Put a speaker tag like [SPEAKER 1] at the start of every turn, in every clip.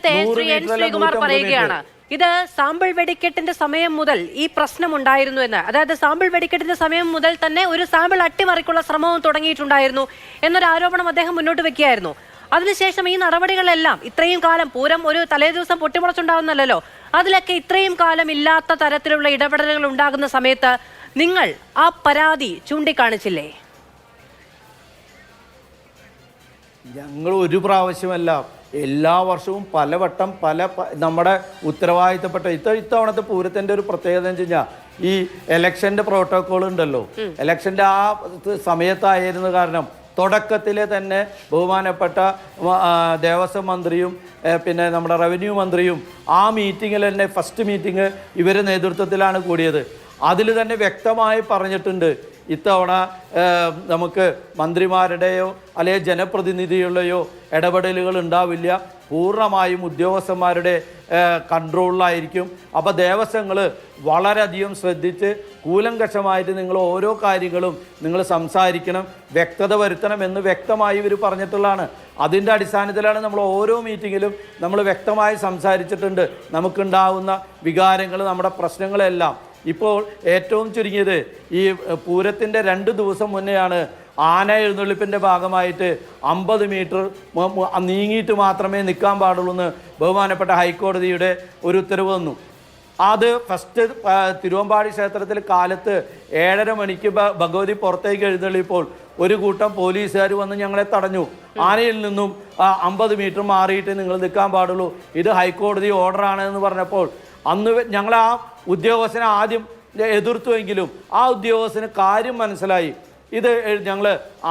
[SPEAKER 1] നേരത്തെ ശ്രീ എൻ ശ്രീകുമാർ പറയുകയാണ് ഇത് സാമ്പിൾ വെടിക്കെട്ടിന്റെ സമയം മുതൽ ഈ പ്രശ്നം ഉണ്ടായിരുന്നു എന്ന്. അതായത് സാമ്പിൾ വെടിക്കെട്ടിന്റെ സമയം മുതൽ തന്നെ ഒരു സാമ്പിൾ അട്ടിമറിക്കുള്ള ശ്രമവും തുടങ്ങിയിട്ടുണ്ടായിരുന്നു എന്നൊരു ആരോപണം അദ്ദേഹം മുന്നോട്ട് വെക്കുകയായിരുന്നു. അതിനുശേഷം ഈ നടപടികളെല്ലാം ഇത്രയും കാലം, പൂരം ഒരു തലേദിവസം പൊട്ടിമുളച്ചുണ്ടാവുന്നല്ലോ, അതിലൊക്കെ ഇത്രയും കാലം ഇല്ലാത്ത തരത്തിലുള്ള ഇടപെടലുകൾ ഉണ്ടാകുന്ന സമയത്ത് നിങ്ങൾ ആ പരാതി ചൂണ്ടിക്കാണിച്ചില്ലേ?
[SPEAKER 2] ഞങ്ങൾ ഒരു പ്രാവശ്യമല്ല, എല്ലാ വർഷവും പലവട്ടം നമ്മുടെ ഉത്തരവാദിത്തപ്പെട്ട ഇത്തവണത്തെ പൂരത്തിൻ്റെ ഒരു പ്രത്യേകത എന്ന് വെച്ച് കഴിഞ്ഞാൽ ഈ ഇലക്ഷൻ്റെ പ്രോട്ടോക്കോൾ ഉണ്ടല്ലോ, ഇലക്ഷൻ്റെ ആ സമയത്തായിരുന്നു കാരണം തുടക്കത്തിലെ തന്നെ ബഹുമാനപ്പെട്ട ദേവസ്വം മന്ത്രിയും പിന്നെ നമ്മുടെ റവന്യൂ മന്ത്രിയും ആ മീറ്റിങ്ങിൽ തന്നെ ഫസ്റ്റ് മീറ്റിംഗ് ഇവരുടെ നേതൃത്വത്തിലാണ് കൂടിയത്. അതിൽ തന്നെ വ്യക്തമായി പറഞ്ഞിട്ടുണ്ട് ഇത്തവണ നമുക്ക് മന്ത്രിമാരുടെയോ അല്ലെങ്കിൽ ജനപ്രതിനിധികളുടെയോ ഇടപെടലുകൾ ഉണ്ടാവില്ല, പൂർണ്ണമായും ഉദ്യോഗസ്ഥന്മാരുടെ കൺട്രോളിലായിരിക്കും. അപ്പോൾ ദേവസ്വങ്ങൾ വളരെയധികം ശ്രദ്ധിച്ച് കൂലങ്കഷമായിട്ട് നിങ്ങൾ ഓരോ കാര്യങ്ങളും നിങ്ങൾ സംസാരിക്കണം, വ്യക്തത വരുത്തണം എന്ന് വ്യക്തമായി ഇവർ പറഞ്ഞിട്ടുള്ളതാണ്. അതിൻ്റെ അടിസ്ഥാനത്തിലാണ് നമ്മൾ ഓരോ മീറ്റിങ്ങിലും നമ്മൾ വ്യക്തമായി സംസാരിച്ചിട്ടുണ്ട് നമുക്കുണ്ടാവുന്ന വികാരങ്ങൾ, നമ്മുടെ പ്രശ്നങ്ങളെല്ലാം. ഇപ്പോൾ ഏറ്റവും ചുരുങ്ങിയത് ഈ പൂരത്തിൻ്റെ 2 ദിവസം മുന്നെയാണ് ആന എഴുന്നള്ളിപ്പിൻ്റെ ഭാഗമായിട്ട് 50 മീറ്റർ നീങ്ങിയിട്ട് മാത്രമേ നിൽക്കാൻ പാടുള്ളൂ എന്ന് ബഹുമാനപ്പെട്ട ഹൈക്കോടതിയുടെ ഒരു ഉത്തരവ് വന്നു. അത് ഫസ്റ്റ് തിരുവമ്പാടി ക്ഷേത്രത്തിൽ കാലത്ത് 7:30 മണിക്ക് ഭഗവതി പുറത്തേക്ക് എഴുന്നള്ളിയപ്പോൾ ഒരു കൂട്ടം പോലീസുകാർ വന്ന് ഞങ്ങളെ തടഞ്ഞു. ആനയിൽ നിന്നും 50 മീറ്റർ മാറിയിട്ട് നിങ്ങൾ നിൽക്കാൻ പാടുള്ളൂ, ഇത് ഹൈക്കോടതി ഓർഡറാണെന്ന് പറഞ്ഞപ്പോൾ അന്ന് ഞങ്ങൾ ആ ഉദ്യോഗസ്ഥനെ ആദ്യം എതിർത്തുവെങ്കിലും ആ ഉദ്യോഗസ്ഥന് കാര്യം മനസ്സിലായി. ഇത് ഞങ്ങൾ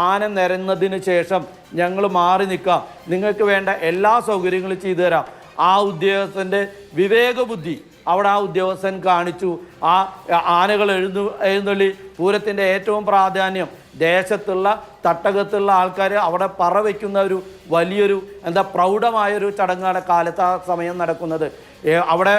[SPEAKER 2] ആന നിരന്നതിന് ശേഷം ഞങ്ങൾ മാറി നിൽക്കാം, നിങ്ങൾക്ക് വേണ്ട എല്ലാ സൗകര്യങ്ങളും ചെയ്തു തരാം. ആ ഉദ്യോഗസ്ഥൻ്റെ വിവേകബുദ്ധി അവിടെ ആ ഉദ്യോഗസ്ഥൻ കാണിച്ചു. ആ ആനകൾ എഴുന്നള്ളി പൂരത്തിൻ്റെ ഏറ്റവും പ്രാധാന്യം ദേശത്തുള്ള തട്ടകത്തുള്ള ആൾക്കാർ അവിടെ പറ വയ്ക്കുന്ന ഒരു വലിയൊരു പ്രൗഢമായൊരു ചടങ്ങാണ് കാലത്ത് ആ സമയം നടക്കുന്നത്. അവിടെ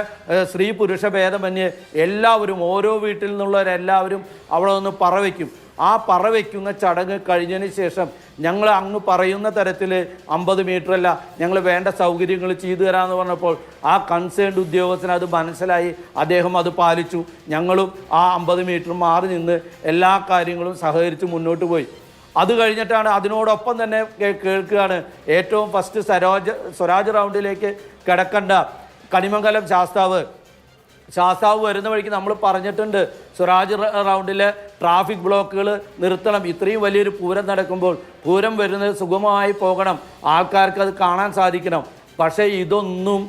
[SPEAKER 2] സ്ത്രീ പുരുഷ ഭേദമന്യേ എല്ലാവരും ഓരോ വീട്ടിൽ നിന്നുള്ളവരെല്ലാവരും അവിടെ ഒന്ന് പറ വയ്ക്കും. ആ പറ വയ്ക്കുന്ന ചടങ്ങ് കഴിഞ്ഞതിന് ശേഷം ഞങ്ങൾ അങ്ങ് പറയുന്ന തരത്തിൽ 50 മീറ്ററല്ല, ഞങ്ങൾ വേണ്ട സൗകര്യങ്ങൾ ചെയ്തു തരാമെന്ന് പറഞ്ഞപ്പോൾ ആ കൺസേൺഡ് ഉദ്യോഗസ്ഥന് അത് മനസ്സിലായി, അദ്ദേഹം അത് പാലിച്ചു. ഞങ്ങളും ആ 50 മീറ്റർ മാറി നിന്ന് എല്ലാ കാര്യങ്ങളും സഹകരിച്ച് മുന്നോട്ട് പോയി. അത് കഴിഞ്ഞിട്ടാണ് അതിനോടൊപ്പം തന്നെ കേൾക്കുകയാണ് ഏറ്റവും ഫസ്റ്റ് സ്വരാജ് റൗണ്ടിലേക്ക് കിടക്കേണ്ട കണിമംഗലം ശാസ്താവ് വരുന്ന വഴിക്ക് നമ്മൾ പറഞ്ഞിട്ടുണ്ട് സ്വരാജ് റൗണ്ടിലെ ട്രാഫിക് ബ്ലോക്കുകൾ നിർത്തണം. ഇത്രയും വലിയൊരു പൂരം നടക്കുമ്പോൾ പൂരം വരുന്നത് സുഗമമായി പോകണം, ആൾക്കാർക്ക് അത് കാണാൻ സാധിക്കണം. പക്ഷേ ഇതൊന്നും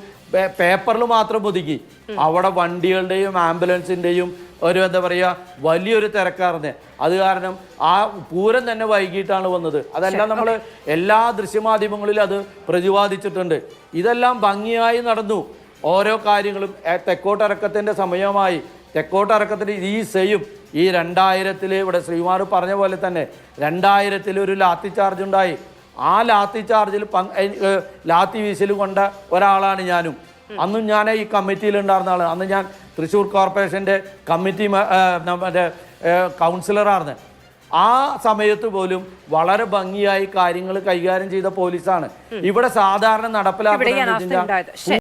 [SPEAKER 2] പേപ്പറിൽ മാത്രം ഒതുക്കി. അവിടെ വണ്ടികളുടെയും ആംബുലൻസിൻ്റെയും ഒരു വലിയൊരു തിരക്കാർന്ന്. അത് കാരണം ആ പൂരം തന്നെ വൈകിട്ടാണ് വന്നത്. അതെല്ലാം നമ്മൾ എല്ലാ ദൃശ്യമാധ്യമങ്ങളിലും അത് പ്രതിപാദിച്ചിട്ടുണ്ട്. ഇതെല്ലാം ഭംഗിയായി നടന്നു. ഓരോ കാര്യങ്ങളും തെക്കോട്ടിറക്കത്തിൻ്റെ സമയമായി. തെക്കോട്ടിറക്കത്തിന് ഈ സെയും ഈ 2000 ഇവിടെ ശ്രീകുമാർ പറഞ്ഞ പോലെ തന്നെ 2000 ഒരു ലാത്തി ചാർജ് ഉണ്ടായി. ആ ലാത്തി ചാർജിൽ ലാത്തി വീശൽ കൊണ്ട ഒരാളാണ് ഞാനും. അന്നും ഞാൻ ഈ കമ്മിറ്റിയിൽ ഉണ്ടായിരുന്ന ആളാണ്. അന്ന് ഞാൻ തൃശ്ശൂർ കോർപ്പറേഷൻ്റെ കമ്മിറ്റി കൗൺസിലറാണ്. ആ സമയത്ത് പോലും വളരെ ഭംഗിയായി കാര്യങ്ങൾ കൈകാര്യം ചെയ്ത പോലീസാണ്. ഇവിടെ സാധാരണ നടപ്പിലാക്കുന്നത്